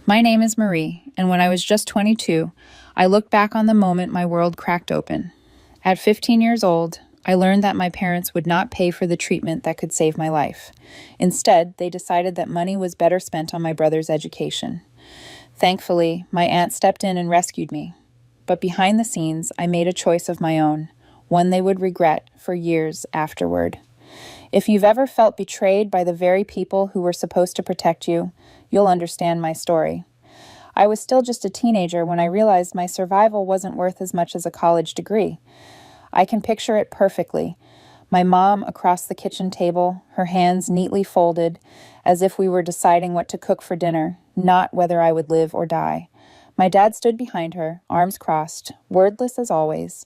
My name is Marie, and when I was just 22, I look back on the moment my world cracked open. At 15 years old, I learned that my parents would not pay for the treatment that could save my life. Instead, they decided that money was better spent on my brother's education. Thankfully, my aunt stepped in and rescued me. But behind the scenes, I made a choice of my own, one they would regret for years afterward. If you've ever felt betrayed by the very people who were supposed to protect you, you'll understand my story. I was still just a teenager when I realized my survival wasn't worth as much as a college degree. I can picture it perfectly. My mom across the kitchen table, her hands neatly folded, as if we were deciding what to cook for dinner, not whether I would live or die. My dad stood behind her, arms crossed, wordless as always.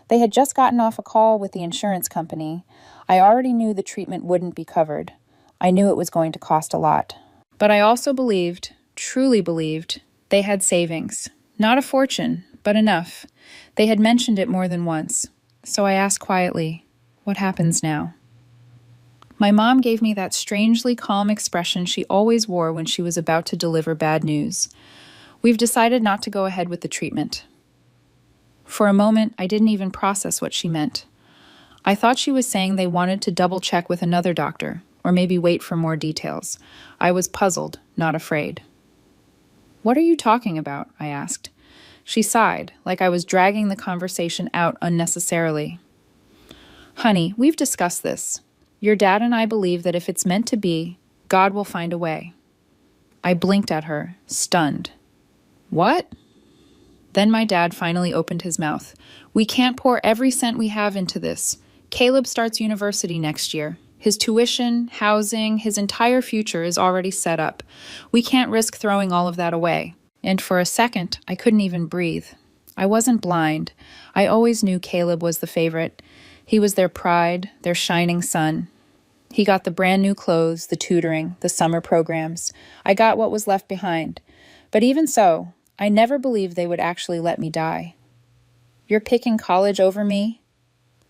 They had just gotten off a call with the insurance company. I already knew the treatment wouldn't be covered. I knew it was going to cost a lot. But I also believed, truly believed, they had savings. Not a fortune, but enough. They had mentioned it more than once. So I asked quietly, "What happens now?" My mom gave me that strangely calm expression she always wore when she was about to deliver bad news. "We've decided not to go ahead with the treatment." For a moment, I didn't even process what she meant. I thought she was saying they wanted to double check with another doctor, or maybe wait for more details. I was puzzled, not afraid. "What are you talking about?" I asked. She sighed, like I was dragging the conversation out unnecessarily. "Honey, we've discussed this. Your dad and I believe that if it's meant to be, God will find a way." I blinked at her, stunned. "What?" Then my dad finally opened his mouth. "We can't pour every cent we have into this. Caleb starts university next year. His tuition, housing, his entire future is already set up. We can't risk throwing all of that away." And for a second, I couldn't even breathe. I wasn't blind. I always knew Caleb was the favorite. He was their pride, their shining sun. He got the brand new clothes, the tutoring, the summer programs. I got what was left behind. But even so, I never believed they would actually let me die. "You're picking college over me?"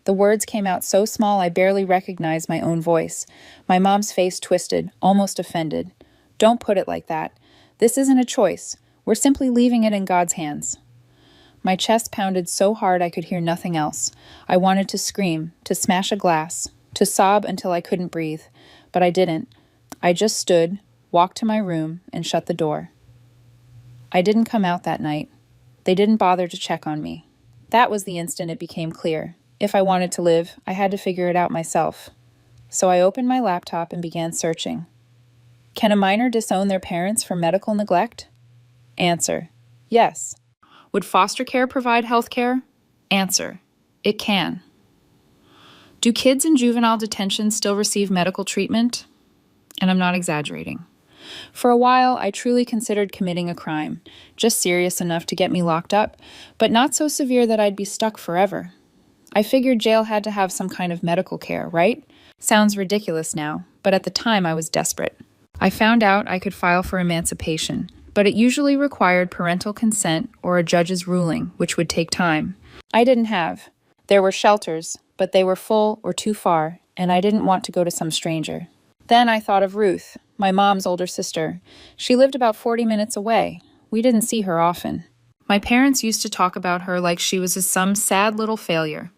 The words came out so small I barely recognized my own voice. My mom's face twisted, almost offended. "Don't put it like that. This isn't a choice. We're simply leaving it in God's hands." My chest pounded so hard I could hear nothing else. I wanted to scream, to smash a glass, to sob until I couldn't breathe. But I didn't. I just stood, walked to my room, and shut the door. I didn't come out that night. They didn't bother to check on me. That was the instant it became clear. If I wanted to live, I had to figure it out myself. So I opened my laptop and began searching. Can a minor disown their parents for medical neglect? Answer: yes. Would foster care provide health care? Answer: it can. Do kids in juvenile detention still receive medical treatment? And I'm not exaggerating. For a while, I truly considered committing a crime, just serious enough to get me locked up, but not so severe that I'd be stuck forever. I figured jail had to have some kind of medical care, right? Sounds ridiculous now, but at the time I was desperate. I found out I could file for emancipation, but it usually required parental consent or a judge's ruling, which would take time. I didn't have. There were shelters, but they were full or too far, and I didn't want to go to some stranger. Then I thought of Ruth, my mom's older sister. She lived about 40 minutes away. We didn't see her often. My parents used to talk about her like she was some sad little failure.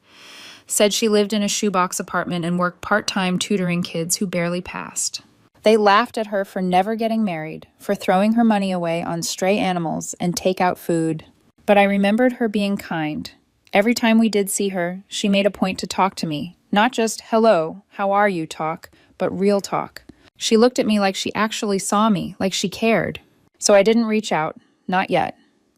Said she lived in a shoebox apartment and worked part-time tutoring kids who barely passed. They laughed at her for never getting married, for throwing her money away on stray animals and take-out food. But I remembered her being kind. Every time we did see her, she made a point to talk to me. Not just, "Hello, how are you" talk, but real talk. She looked at me like she actually saw me, like she cared. So I didn't reach out, not yet.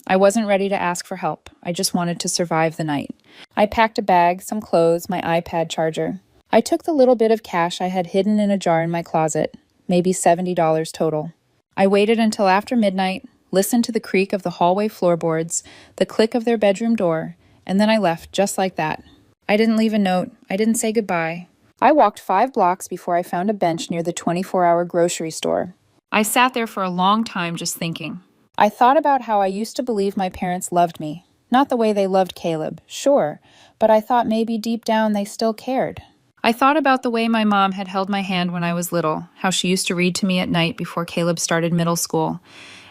I wasn't ready to ask for help. I just wanted to survive the night. I packed a bag, some clothes, my iPad charger. I took the little bit of cash I had hidden in a jar in my closet, maybe $70 total. I waited until after midnight, listened to the creak of the hallway floorboards, the click of their bedroom door, and then I left just like that. I didn't leave a note. I didn't say goodbye. I walked 5 blocks before I found a bench near the 24-hour grocery store. I sat there for a long time just thinking. I thought about how I used to believe my parents loved me. Not the way they loved Caleb, sure, but I thought maybe deep down they still cared. I thought about the way my mom had held my hand when I was little, how she used to read to me at night before Caleb started middle school,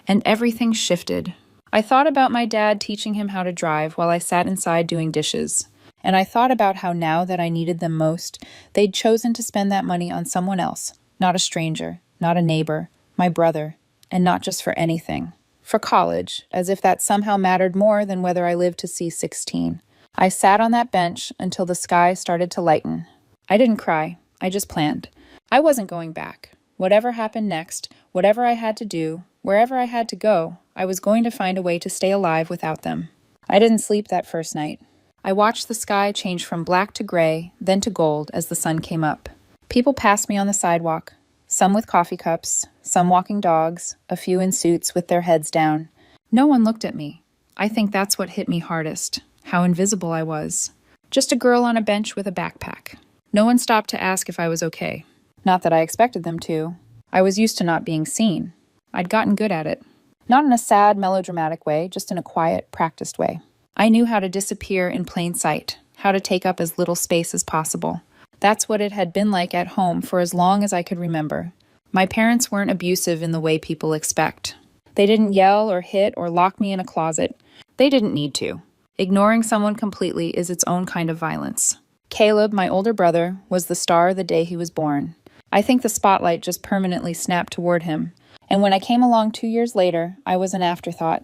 and everything shifted. I thought about my dad teaching him how to drive while I sat inside doing dishes. And I thought about how now that I needed them most, they'd chosen to spend that money on someone else, not a stranger, not a neighbor, my brother, and not just for anything. For college, as if that somehow mattered more than whether I lived to see 16. I sat on that bench until the sky started to lighten. I didn't cry, I just planned. I wasn't going back. Whatever happened next, whatever I had to do, wherever I had to go, I was going to find a way to stay alive without them. I didn't sleep that first night. I watched the sky change from black to gray, then to gold as the sun came up. People passed me on the sidewalk, some with coffee cups, some walking dogs, a few in suits with their heads down. No one looked at me. I think that's what hit me hardest, how invisible I was. Just a girl on a bench with a backpack. No one stopped to ask if I was okay. Not that I expected them to. I was used to not being seen. I'd gotten good at it. Not in a sad, melodramatic way, just in a quiet, practiced way. I knew how to disappear in plain sight, how to take up as little space as possible. That's what it had been like at home for as long as I could remember. My parents weren't abusive in the way people expect. They didn't yell or hit or lock me in a closet. They didn't need to. Ignoring someone completely is its own kind of violence. Caleb, my older brother, was the star the day he was born. I think the spotlight just permanently snapped toward him. And when I came along 2 years later, I was an afterthought.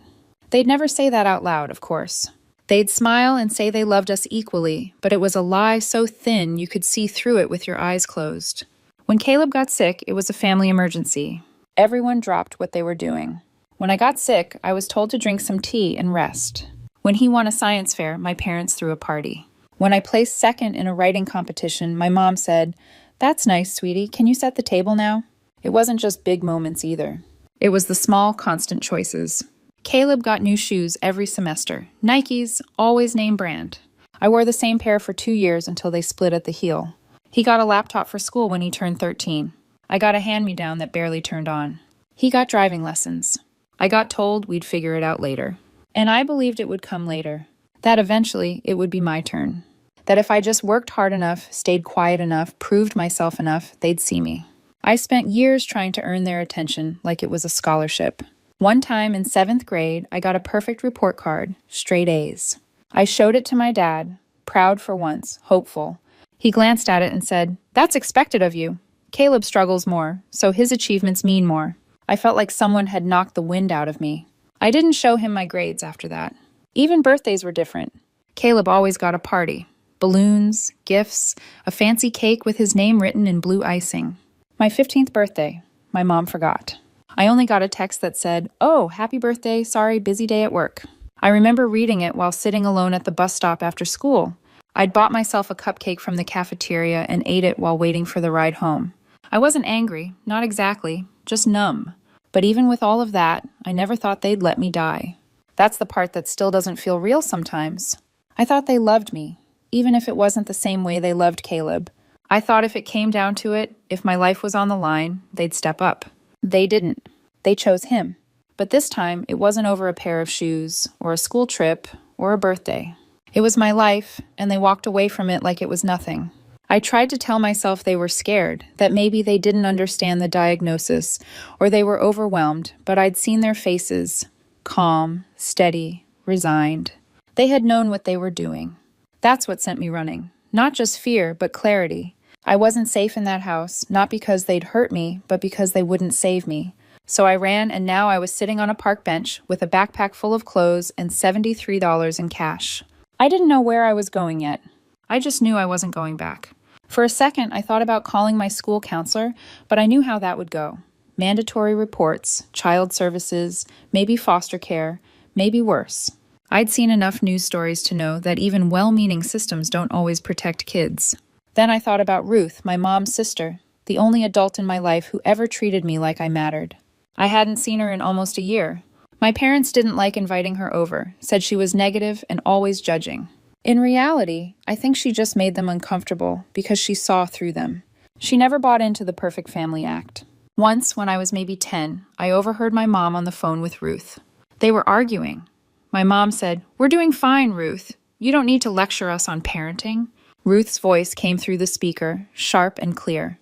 They'd never say that out loud, of course. They'd smile and say they loved us equally, but it was a lie so thin you could see through it with your eyes closed. When Caleb got sick, it was a family emergency. Everyone dropped what they were doing. When I got sick, I was told to drink some tea and rest. When he won a science fair, my parents threw a party. When I placed second in a writing competition, my mom said, "That's nice, sweetie. Can you set the table now?" It wasn't just big moments either. It was the small, constant choices. Caleb got new shoes every semester. Nikes, always name brand. I wore the same pair for 2 years until they split at the heel. He got a laptop for school when he turned 13. I got a hand-me-down that barely turned on. He got driving lessons. I got told we'd figure it out later. And I believed it would come later. That eventually it would be my turn. That if I just worked hard enough, stayed quiet enough, proved myself enough, they'd see me. I spent years trying to earn their attention like it was a scholarship. One time in 7th grade, I got a perfect report card, straight A's. I showed it to my dad, proud for once, hopeful. He glanced at it and said, "That's expected of you. Caleb struggles more, so his achievements mean more." I felt like someone had knocked the wind out of me. I didn't show him my grades after that. Even birthdays were different. Caleb always got a party. Balloons, gifts, a fancy cake with his name written in blue icing. My 15th birthday, my mom forgot. I only got a text that said, "Oh, happy birthday, sorry, busy day at work." I remember reading it while sitting alone at the bus stop after school. I'd bought myself a cupcake from the cafeteria and ate it while waiting for the ride home. I wasn't angry, not exactly, just numb. But even with all of that, I never thought they'd let me die. That's the part that still doesn't feel real sometimes. I thought they loved me, even if it wasn't the same way they loved Caleb. I thought if it came down to it, if my life was on the line, they'd step up. They didn't. They chose him. But this time, it wasn't over a pair of shoes, or a school trip, or a birthday. It was my life, and they walked away from it like it was nothing. I tried to tell myself they were scared, that maybe they didn't understand the diagnosis, or they were overwhelmed, but I'd seen their faces, calm, steady, resigned. They had known what they were doing. That's what sent me running. Not just fear, but clarity. I wasn't safe in that house, not because they'd hurt me, but because they wouldn't save me. So I ran, and now I was sitting on a park bench with a backpack full of clothes and $73 in cash. I didn't know where I was going yet. I just knew I wasn't going back. For a second, I thought about calling my school counselor, but I knew how that would go. Mandatory reports, child services, maybe foster care, maybe worse. I'd seen enough news stories to know that even well-meaning systems don't always protect kids. Then I thought about Ruth, my mom's sister, the only adult in my life who ever treated me like I mattered. I hadn't seen her in almost a year. My parents didn't like inviting her over, said she was negative and always judging. In reality, I think she just made them uncomfortable because she saw through them. She never bought into the perfect family act. Once, when I was maybe 10, I overheard my mom on the phone with Ruth. They were arguing. My mom said, "We're doing fine, Ruth. You don't need to lecture us on parenting." Ruth's voice came through the speaker, sharp and clear.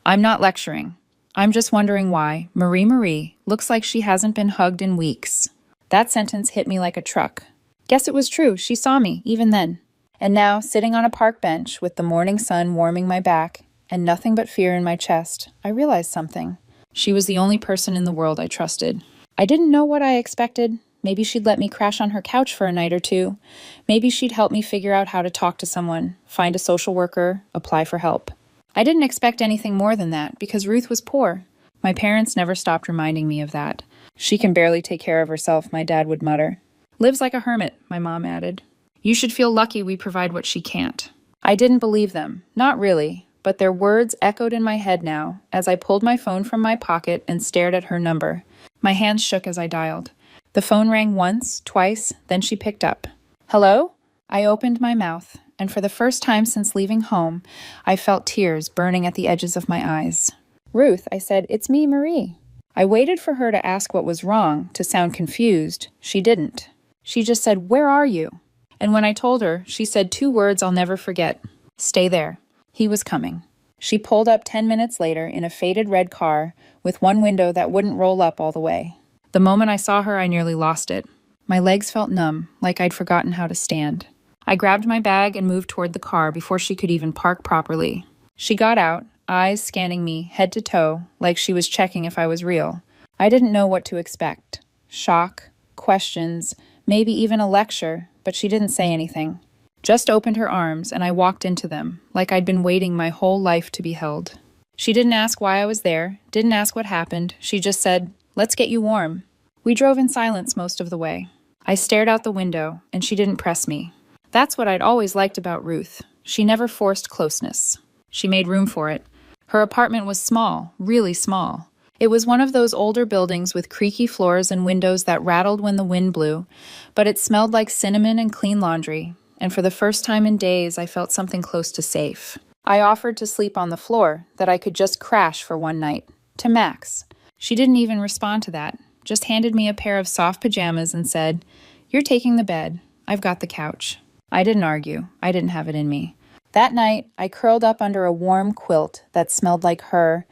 "I'm not lecturing. I'm just wondering why. Marie looks like she hasn't been hugged in weeks. That sentence hit me like a truck. Guess it was true. She saw me, even then. And now, sitting on a park bench with the morning sun warming my back and nothing but fear in my chest, I realized something. She was the only person in the world I trusted. I didn't know what I expected. Maybe she'd let me crash on her couch for a night or two. Maybe she'd help me figure out how to talk to someone, find a social worker, apply for help. I didn't expect anything more than that because Ruth was poor. My parents never stopped reminding me of that. She can barely take care of herself, my dad would mutter. Lives like a hermit, my mom added. You should feel lucky we provide what she can't. I didn't believe them. Not really. But their words echoed in my head now as I pulled my phone from my pocket and stared at her number. My hands shook as I dialed. The phone rang once, twice, then she picked up. Hello? I opened my mouth, and for the first time since leaving home, I felt tears burning at the edges of my eyes. Ruth, I said, it's me, Marie. I waited for her to ask what was wrong, to sound confused. She didn't. She just said, where are you? And when I told her, she said 2 words I'll never forget. Stay there. He was coming. She pulled up 10 minutes later in a faded red car with one window that wouldn't roll up all the way. The moment I saw her, I nearly lost it. My legs felt numb, like I'd forgotten how to stand. I grabbed my bag and moved toward the car before she could even park properly. She got out, eyes scanning me head to toe, like she was checking if I was real. I didn't know what to expect. Shock, questions, maybe even a lecture, but she didn't say anything. Just opened her arms, and I walked into them, like I'd been waiting my whole life to be held. She didn't ask why I was there, didn't ask what happened. She just said, let's get you warm. We drove in silence most of the way. I stared out the window, and she didn't press me. That's what I'd always liked about Ruth. She never forced closeness. She made room for it. Her apartment was small, really small. It was one of those older buildings with creaky floors and windows that rattled when the wind blew, but it smelled like cinnamon and clean laundry. And for the first time in days, I felt something close to safe. I offered to sleep on the floor, that I could just crash for one night. To Max. She didn't even respond to that, just handed me a pair of soft pajamas and said, you're taking the bed. I've got the couch. I didn't argue. I didn't have it in me. That night, I curled up under a warm quilt that smelled like her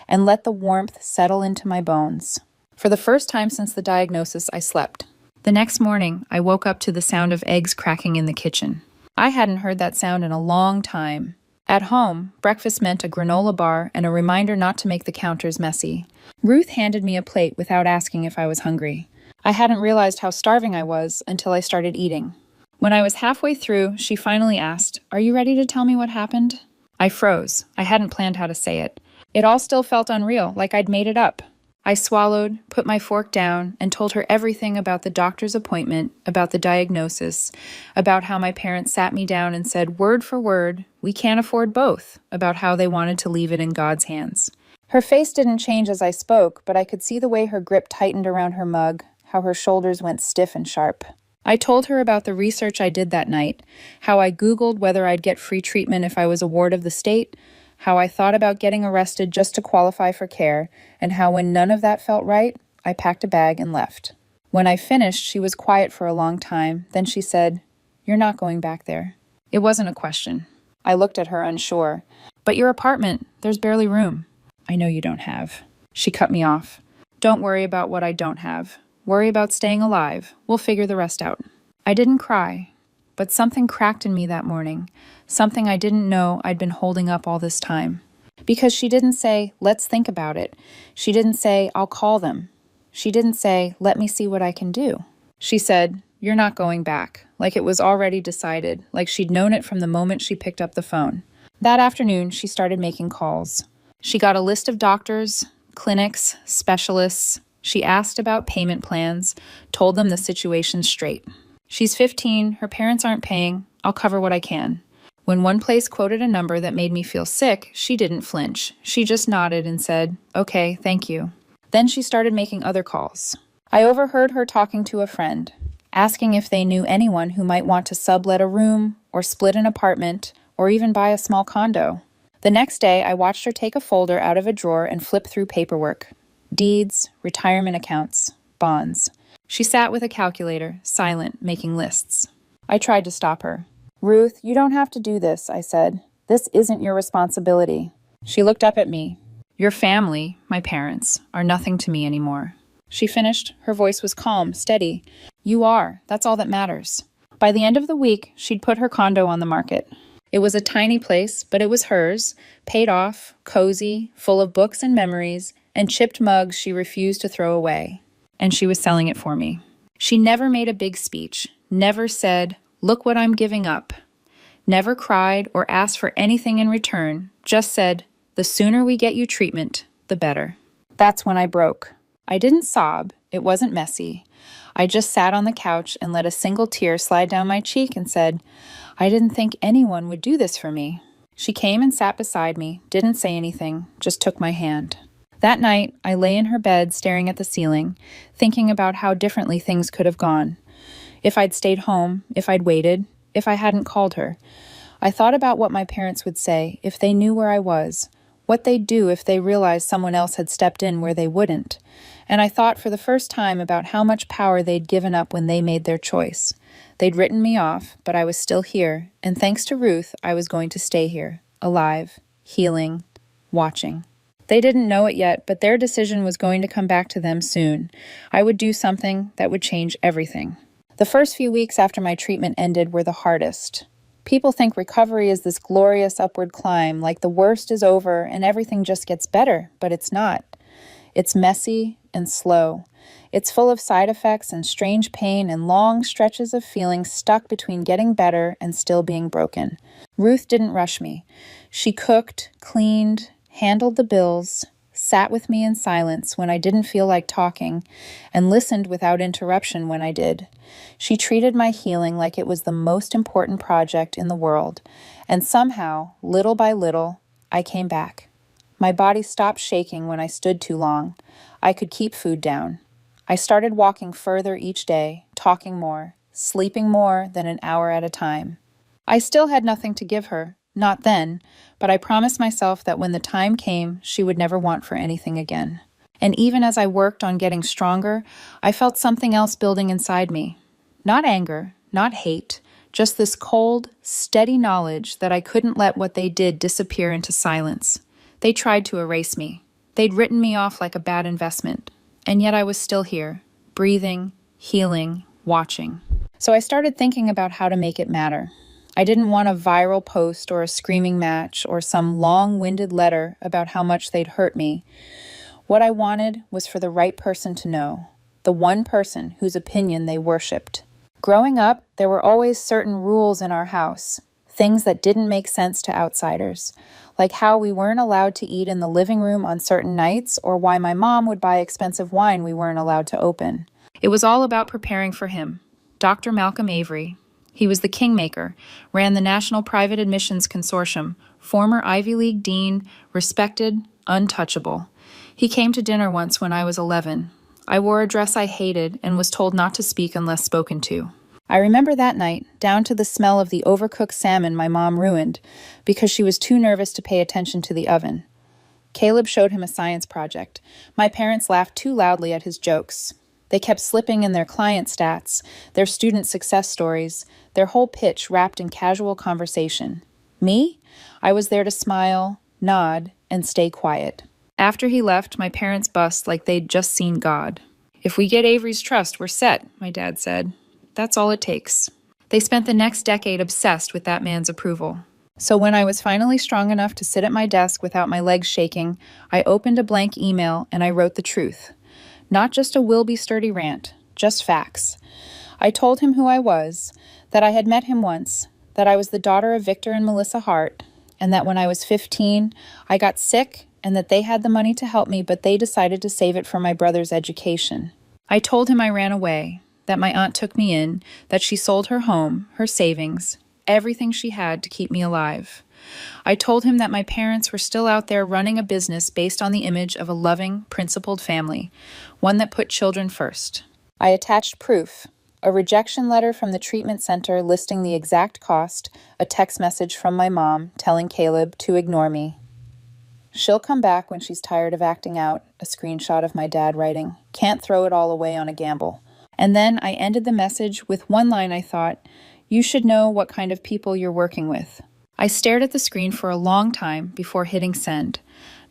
and let the warmth settle into my bones. For the first time since the diagnosis, I slept. The next morning, I woke up to the sound of eggs cracking in the kitchen. I hadn't heard that sound in a long time. At home, breakfast meant a granola bar and a reminder not to make the counters messy. Ruth handed me a plate without asking if I was hungry. I hadn't realized how starving I was until I started eating. When I was halfway through, she finally asked, are you ready to tell me what happened? I froze. I hadn't planned how to say it. It all still felt unreal, like I'd made it up. I swallowed, put my fork down, and told her everything about the doctor's appointment, about the diagnosis, about how my parents sat me down and said word for word, we can't afford both, about how they wanted to leave it in God's hands. Her face didn't change as I spoke, but I could see the way her grip tightened around her mug, how her shoulders went stiff and sharp. I told her about the research I did that night, how I Googled whether I'd get free treatment if I was a ward of the state, how I thought about getting arrested just to qualify for care, and how when none of that felt right, I packed a bag and left. When I finished, she was quiet for a long time. Then she said, you're not going back there. It wasn't a question. I looked at her unsure. But your apartment, there's barely room. I know you don't have. She cut me off. Don't worry about what I don't have. Worry about staying alive. We'll figure the rest out. I didn't cry, but something cracked in me that morning. Something I didn't know I'd been holding up all this time. Because she didn't say, let's think about it. She didn't say, I'll call them. She didn't say, let me see what I can do. She said, you're not going back, like it was already decided, like she'd known it from the moment she picked up the phone. That afternoon, she started making calls. She got a list of doctors, clinics, specialists. She asked about payment plans, told them the situation straight. She's 15, her parents aren't paying, I'll cover what I can. When one place quoted a number that made me feel sick, she didn't flinch. She just nodded and said, okay, thank you. Then she started making other calls. I overheard her talking to a friend, asking if they knew anyone who might want to sublet a room, or split an apartment, or even buy a small condo. The next day, I watched her take a folder out of a drawer and flip through paperwork. Deeds, retirement accounts, bonds. She sat with a calculator, silent, making lists. I tried to stop her. Ruth, you don't have to do this, I said. This isn't your responsibility. She looked up at me. Your family, my parents, are nothing to me anymore. She finished. Her voice was calm, steady. You are. That's all that matters. By the end of the week, she'd put her condo on the market. It was a tiny place, but it was hers, paid off, cozy, full of books and memories, and chipped mugs she refused to throw away. And she was selling it for me. She never made a big speech, never said, "Look what I'm giving up." Never cried or asked for anything in return, just said, "The sooner we get you treatment, the better." That's when I broke. I didn't sob. It wasn't messy. I just sat on the couch and let a single tear slide down my cheek and said, "I didn't think anyone would do this for me." She came and sat beside me, didn't say anything, just took my hand. That night, I lay in her bed staring at the ceiling, thinking about how differently things could have gone. If I'd stayed home, if I'd waited, if I hadn't called her. I thought about what my parents would say if they knew where I was, what they'd do if they realized someone else had stepped in where they wouldn't. And I thought for the first time about how much power they'd given up when they made their choice. They'd written me off, but I was still here, and thanks to Ruth, I was going to stay here, alive, healing, watching. They didn't know it yet, but their decision was going to come back to them soon. I would do something that would change everything. The first few weeks after my treatment ended were the hardest. People think recovery is this glorious upward climb, like the worst is over and everything just gets better, but it's not. It's messy and slow. It's full of side effects and strange pain and long stretches of feeling stuck between getting better and still being broken. Ruth didn't rush me. She cooked, cleaned, handled the bills, sat with me in silence when I didn't feel like talking, and listened without interruption when I did. She treated my healing like it was the most important project in the world, and somehow, little by little, I came back. My body stopped shaking when I stood too long. I could keep food down. I started walking further each day, talking more, sleeping more than an hour at a time. I still had nothing to give her, not then, but I promised myself that when the time came, she would never want for anything again. And even as I worked on getting stronger, I felt something else building inside me. Not anger, not hate, just this cold, steady knowledge that I couldn't let what they did disappear into silence. They tried to erase me. They'd written me off like a bad investment. And yet I was still here, breathing, healing, watching. So I started thinking about how to make it matter. I didn't want a viral post or a screaming match or some long-winded letter about how much they'd hurt me. What I wanted was for the right person to know, the one person whose opinion they worshipped. Growing up, there were always certain rules in our house, things that didn't make sense to outsiders, like how we weren't allowed to eat in the living room on certain nights or why my mom would buy expensive wine we weren't allowed to open. It was all about preparing for him, Dr. Malcolm Avery. He was the kingmaker, ran the National Private Admissions Consortium, former Ivy League dean, respected, untouchable. He came to dinner once when I was 11. I wore a dress I hated and was told not to speak unless spoken to. I remember that night, down to the smell of the overcooked salmon my mom ruined, because she was too nervous to pay attention to the oven. Caleb showed him a science project. My parents laughed too loudly at his jokes. They kept slipping in their client stats, their student success stories, their whole pitch wrapped in casual conversation. Me? I was there to smile, nod, and stay quiet. After he left, my parents bussed like they'd just seen God. "If we get Avery's trust, we're set," my dad said. "That's all it takes." They spent the next decade obsessed with that man's approval. So when I was finally strong enough to sit at my desk without my legs shaking, I opened a blank email and I wrote the truth. Not just a will-be-sturdy rant, just facts. I told him who I was, that I had met him once, that I was the daughter of Victor and Melissa Hart, and that when I was 15, I got sick and that they had the money to help me, but they decided to save it for my brother's education. I told him I ran away, that my aunt took me in, that she sold her home, her savings, everything she had to keep me alive. I told him that my parents were still out there running a business based on the image of a loving, principled family, one that put children first. I attached proof, a rejection letter from the treatment center listing the exact cost, a text message from my mom telling Caleb to ignore me. "She'll come back when she's tired of acting out," a screenshot of my dad writing. "Can't throw it all away on a gamble." And then I ended the message with one line I thought, "You should know what kind of people you're working with." I stared at the screen for a long time before hitting send.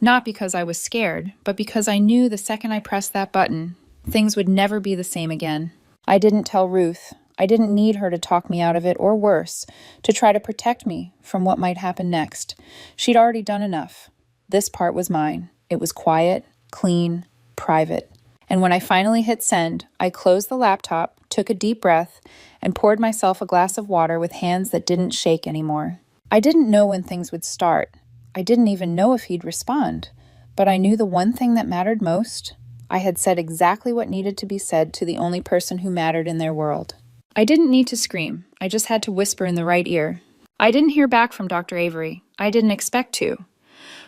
Not because I was scared, but because I knew the second I pressed that button, things would never be the same again. I didn't tell Ruth. I didn't need her to talk me out of it, or worse, to try to protect me from what might happen next. She'd already done enough. This part was mine. It was quiet, clean, private. And when I finally hit send, I closed the laptop, took a deep breath, and poured myself a glass of water with hands that didn't shake anymore. I didn't know when things would start. I didn't even know if he'd respond. But I knew the one thing that mattered most. I had said exactly what needed to be said to the only person who mattered in their world. I didn't need to scream. I just had to whisper in the right ear. I didn't hear back from Dr. Avery. I didn't expect to.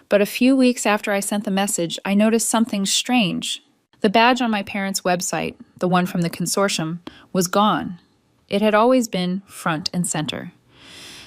But a few weeks after I sent the message, I noticed something strange. The badge on my parents' website, the one from the consortium, was gone. It had always been front and center.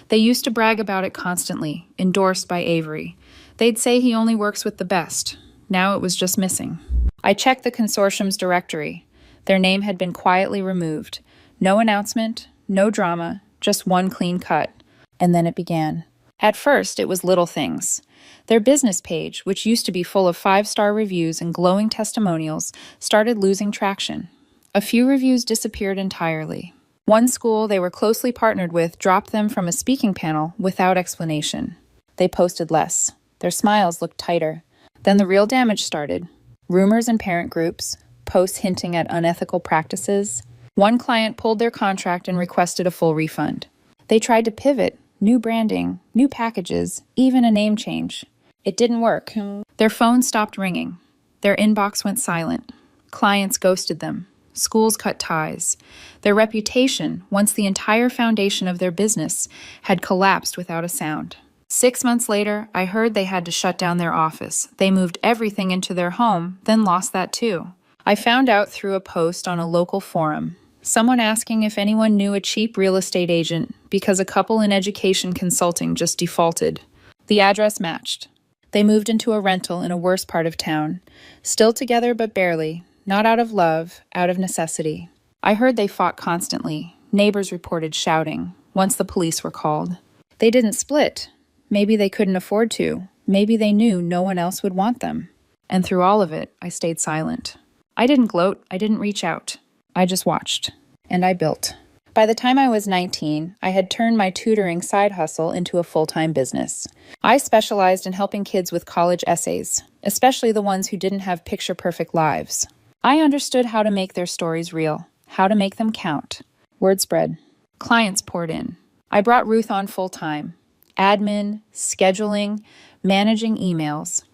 They used to brag about it constantly, endorsed by Avery. They'd say he only works with the best. Now it was just missing. I checked the consortium's directory. Their name had been quietly removed. No announcement, no drama, just one clean cut. And then it began. At first, it was little things. Their business page, which used to be full of 5-star reviews and glowing testimonials, started losing traction. A few reviews disappeared entirely. One school they were closely partnered with dropped them from a speaking panel without explanation. They posted less. Their smiles looked tighter. Then the real damage started. Rumors in parent groups, posts hinting at unethical practices. One client pulled their contract and requested a full refund. They tried to pivot, new branding, new packages, even a name change. It didn't work. Their phone stopped ringing. Their inbox went silent. Clients ghosted them. Schools cut ties. Their reputation, once the entire foundation of their business, had collapsed without a sound. 6 months later, I heard they had to shut down their office. They moved everything into their home, then lost that too. I found out through a post on a local forum. Someone asking if anyone knew a cheap real estate agent because a couple in education consulting just defaulted. The address matched. They moved into a rental in a worse part of town. Still together but barely. Not out of love, out of necessity. I heard they fought constantly. Neighbors reported shouting, once the police were called. They didn't split. Maybe they couldn't afford to. Maybe they knew no one else would want them. And through all of it, I stayed silent. I didn't gloat. I didn't reach out. I just watched. And I built. By the time I was 19, I had turned my tutoring side hustle into a full-time business. I specialized in helping kids with college essays, especially the ones who didn't have picture-perfect lives. I understood how to make their stories real, how to make them count. Word spread. Clients poured in. I brought Ruth on full-time. Admin, scheduling, managing emails.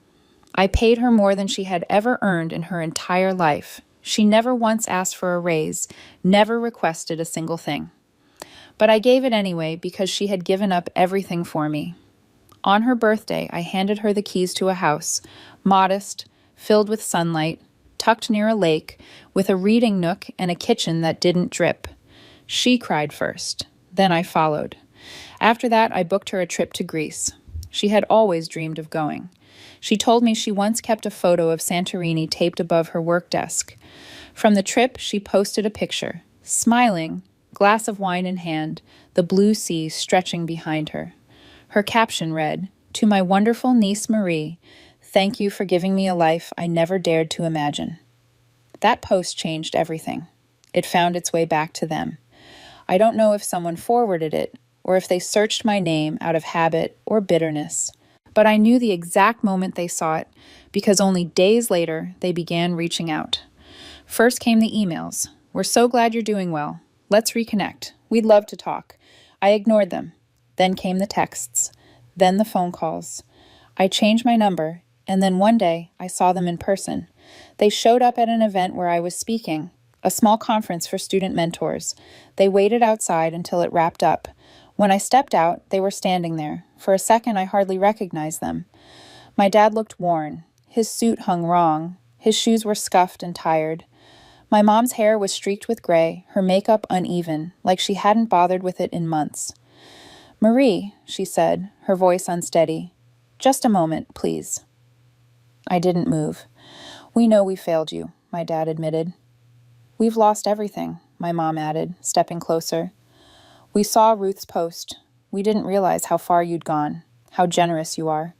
I paid her more than she had ever earned in her entire life. She never once asked for a raise, never requested a single thing. But I gave it anyway because she had given up everything for me. On her birthday, I handed her the keys to a house, modest, filled with sunlight, tucked near a lake, with a reading nook and a kitchen that didn't drip. She cried first. Then I followed. After that, I booked her a trip to Greece. She had always dreamed of going. She told me she once kept a photo of Santorini taped above her work desk. From the trip, she posted a picture, smiling, glass of wine in hand, the blue sea stretching behind her. Her caption read, "To my wonderful niece Marie, thank you for giving me a life I never dared to imagine." That post changed everything. It found its way back to them. I don't know if someone forwarded it, or if they searched my name out of habit or bitterness. But I knew the exact moment they saw it, because only days later they began reaching out. First came the emails. "We're so glad you're doing well. Let's reconnect. We'd love to talk." I ignored them. Then came the texts. Then the phone calls. I changed my number, and then one day I saw them in person. They showed up at an event where I was speaking, a small conference for student mentors. They waited outside until it wrapped up. When I stepped out, they were standing there. For a second, I hardly recognized them. My dad looked worn. His suit hung wrong. His shoes were scuffed and tired. My mom's hair was streaked with gray, her makeup uneven, like she hadn't bothered with it in months. "Marie," she said, her voice unsteady. "Just a moment, please." I didn't move. "We know we failed you," my dad admitted. "We've lost everything," my mom added, stepping closer. "We saw Ruth's post. We didn't realize how far you'd gone, how generous you are."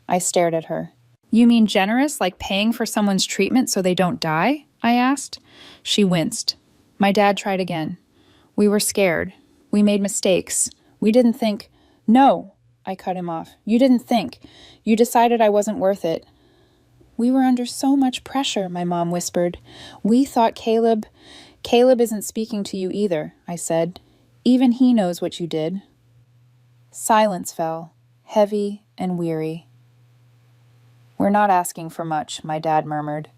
I stared at her. You mean generous, like paying for someone's treatment so they don't die? I asked. She winced. My dad tried again. We were scared. We made mistakes. We didn't think. No, I cut him off. You didn't think. You decided I wasn't worth it. We were under so much pressure, my mom whispered. We thought Caleb isn't speaking to you either, I said. Even he knows what you did. Silence fell, heavy and weary. We're not asking for much, my dad murmured.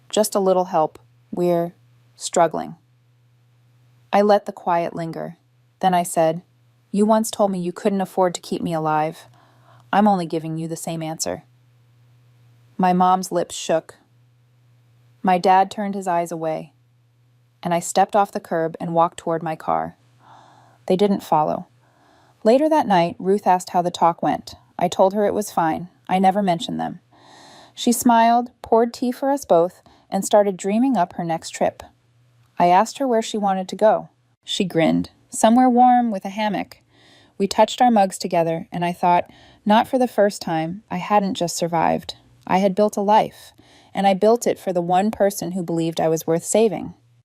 Just a little help. We're struggling. I let the quiet linger. Then I said, You once told me you couldn't afford to keep me alive. I'm only giving you the same answer. My mom's lips shook. My dad turned his eyes away, and I stepped off the curb and walked toward my car. They didn't follow. Later that night, Ruth asked how the talk went. I told her it was fine. I never mentioned them. She smiled, poured tea for us both, and started dreaming up her next trip. I asked her where she wanted to go. She grinned. Somewhere warm with a hammock. We touched our mugs together, and I thought, not for the first time, I hadn't just survived. I had built a life, and I built it for the one person who believed I was worth saving.